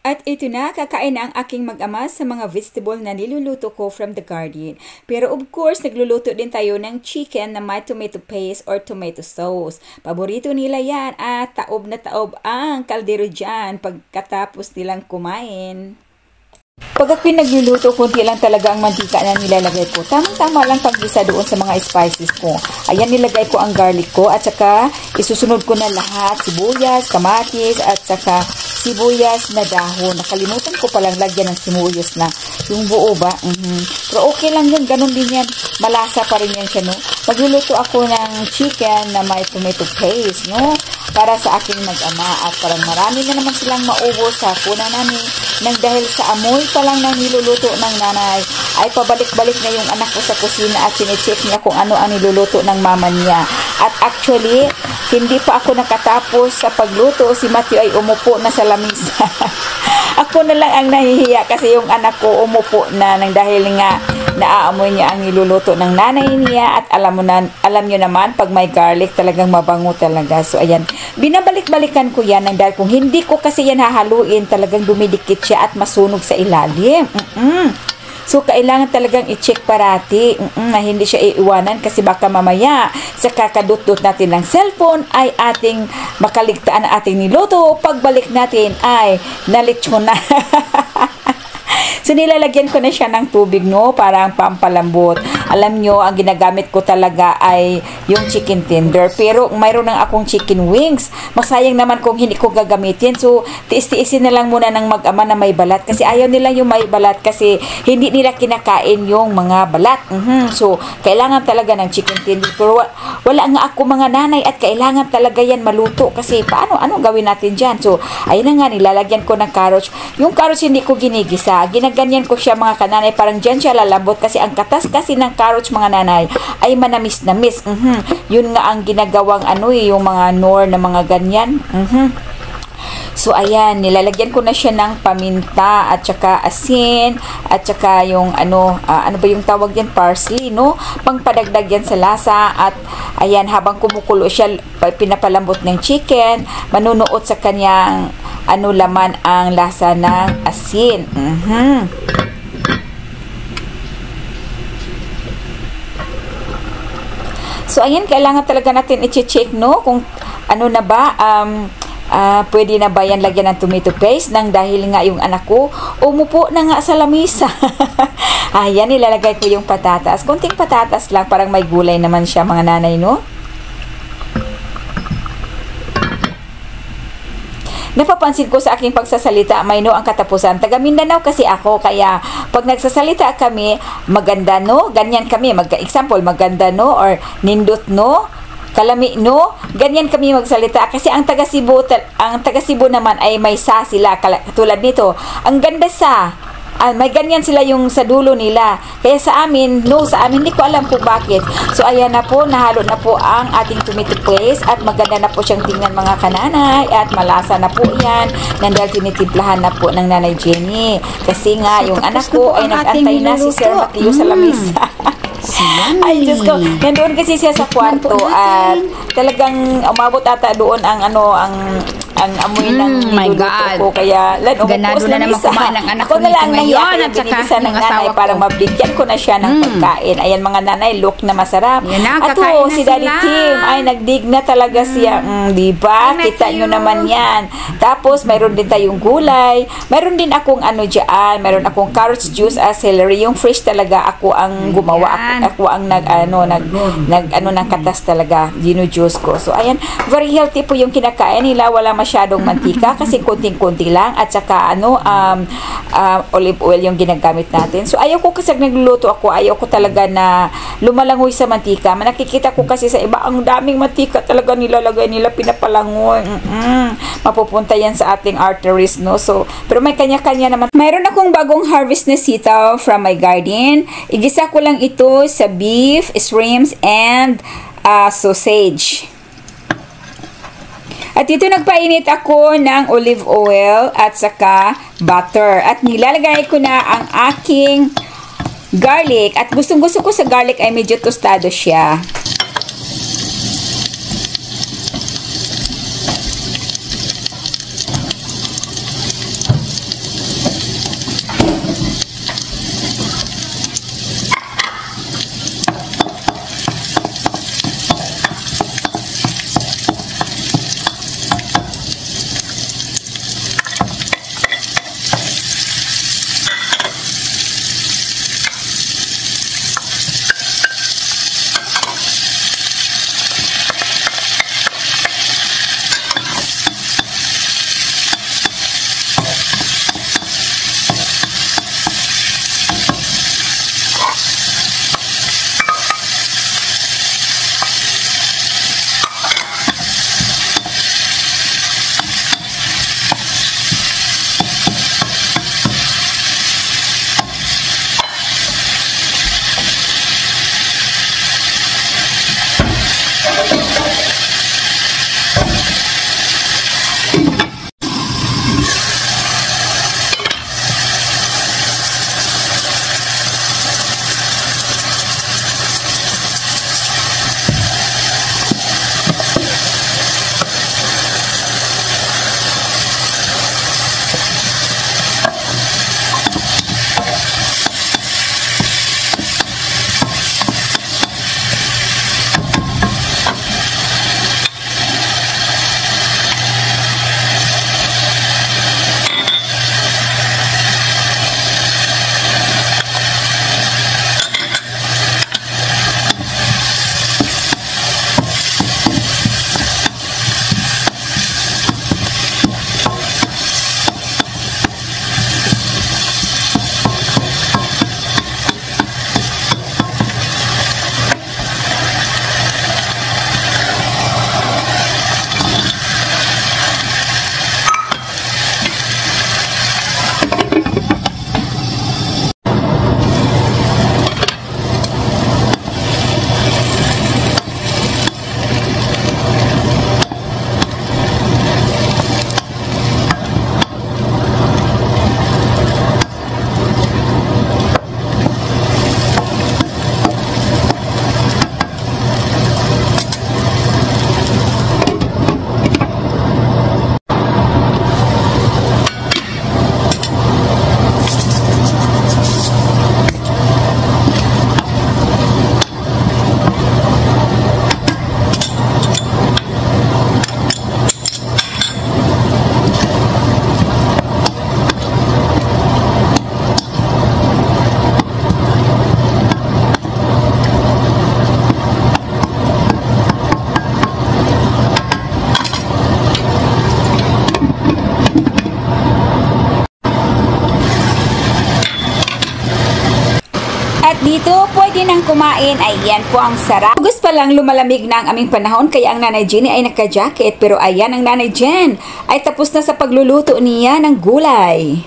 At ito na, kakain na ang aking mag-ama sa mga vegetable na niluluto ko from the garden. Pero of course, nagluluto din tayo ng chicken na may tomato paste or tomato sauce. Paborito nila yan at taob na taob ang kaldero dyan pagkatapos nilang kumain. Pag ako nagluluto, kunti lang talaga ang mantika na nilalagay ko. Tamang-tama lang paggisa doon sa mga spices ko. Ayan, nilagay ko ang garlic ko at saka isusunod ko na lahat. Sibuyas, kamatis at saka sibuyas na dahon. Nakalimutan ko palang lagyan ng sibuyas na yung buo ba. Pero okay lang yan, ganun din yan. Malasa pa rin yan siya, no? Magluluto ako ng chicken na may tomato paste, no? Para sa aking mag-ama at parang marami na naman silang maubos sa kuna namin nang dahil sa amoy pa lang ng niluluto ng nanay ay pabalik-balik na yung anak ko sa kusina at sinecheck niya kung ano ang niluluto ng mama niya. At actually, hindi pa ako nakatapos sa pagluto, si Matthew ay umupo na sa lamisa. Ako na lang ang nahihiya kasi yung anak ko umupo na nang dahil nga naaamoy niya ang niluluto ng nanay niya at alam niyo naman pag may garlic talagang mabango talaga. So ayan, binabalik-balikan ko yan dahil kung hindi ko kasi yan hahaluin talagang dumidikit siya at masunog sa ilalim. So kailangan talagang i-check parati na hindi siya iiwanan kasi baka mamaya sa kakadut-dut natin ng cellphone ay ating makaligtaan na ating niluto. Pagbalik natin ay nalitsyon na. So, nilalagyan ko na siya ng tubig, no? Parang pampalambot. Alam nyo, ang ginagamit ko talaga ay yung chicken tender. Pero, mayroon nang akong chicken wings. Masayang naman kung hindi ko gagamitin. So, tiis-tiisin na lang muna ng mag-ama na may balat. Kasi ayaw nila yung may balat kasi hindi nila kinakain yung mga balat. So, kailangan talaga ng chicken tender. Pero, wala nga ako mga nanay at kailangan talaga yan maluto. Kasi, ano gawin natin dyan? So, ayun na nga, nilalagyan ko ng carrots. Yung carrots hindi ko ginigisa. Ginaganyan ko siya mga kananay, parang dyan siya lalambot kasi ang katas kasi ng carrots mga nanay ay manamis-namis. Yun nga ang ginagawang yung mga nor na mga ganyan. So ayan, nilalagyan ko na siya ng paminta at saka asin at saka yung ano ba yung tawag yan, parsley, no? Pangpadagdag yan sa lasa. At ayan, habang kumukulo siya, pinapalambot ng chicken, manunuot sa kanyang laman ang lasa ng asin. So ayan, kailangan talaga natin i-check, no, kung ano na ba pwede na ba yan lagyan ng tomato paste nang dahil nga yung anak ko umupo na nga sa lamisa. Ayan, ilalagay ko yung patatas. Konting patatas lang, parang may gulay naman siya mga nanay, no? Napapansin ko sa aking pagsasalita, may no ang katapusan. Taga Mindanao kasi ako, kaya pag nagsasalita kami, maganda no, ganyan kami. Example, maganda no, or nindot no, kalami no, ganyan kami magsalita. Kasi ang taga Cebu naman ay may sa sila, tulad nito. Ang ganda sa, may ganyan sila yung sa dulo nila. Kaya sa amin, no, sa amin, hindi ko alam kung bakit. So, ayan na po, nahalo na po ang ating tomato paste at maganda na po siyang tingnan mga kananay at malasa na po yan dahil tinitimplahan na po ng Nanay Jenny. Kasi nga, yung anak ko ay nag-antay na si Sir Matthew sa lamisa. Ay, Diyos ko. Nandoon kasi siya sa kwarto at talagang umabot ata doon ang amoy ng niluluto ko. Kaya, ganado na naman kumain ng anak ko nito ngayon at saka ng nanay para mabigyan ko na siya ng pagkain. Ayan mga nanay, look na masarap. At si Daddy Tim ay nagdig na talaga siya. Diba? Kita nyo naman yan. Tapos, mayroon din tayong gulay. Mayroon din akong dyan. Mayroon akong carrots juice as celery. Yung fresh talaga ako ang gumawa. Ako ang ng katas talaga. Gino-juice ko. So, ayan. Very healthy po yung kinakain nila. Wala masyadong mantika kasi konting-konti lang at saka olive oil yung ginagamit natin. So ayaw ko kasi nagluluto ako, ayaw ko talaga na lumalangoy sa mantika. Nakikita ko kasi sa iba ang daming mantika talaga nilalagay nila, pinapalangoy. Mapupunta yan sa ating arteries, no? So pero may kanya-kanya naman. Mayroon akong bagong harvest na sitaw from my garden. Igisa ko lang ito sa beef, shrimps and sausage. At dito nagpainit ako ng olive oil at saka butter. At nilalagay ko na ang aking garlic. At gustong-gusto ko sa garlic ay medyo tostado siya. At dito, pwede nang kumain. Ayan po ang sarap. August pa lang lumalamig na ang aming panahon, kaya ang Nanay Jenny ay naka-jacket. Pero ayan, ang Nanay Jen ay tapos na sa pagluluto niya ng gulay.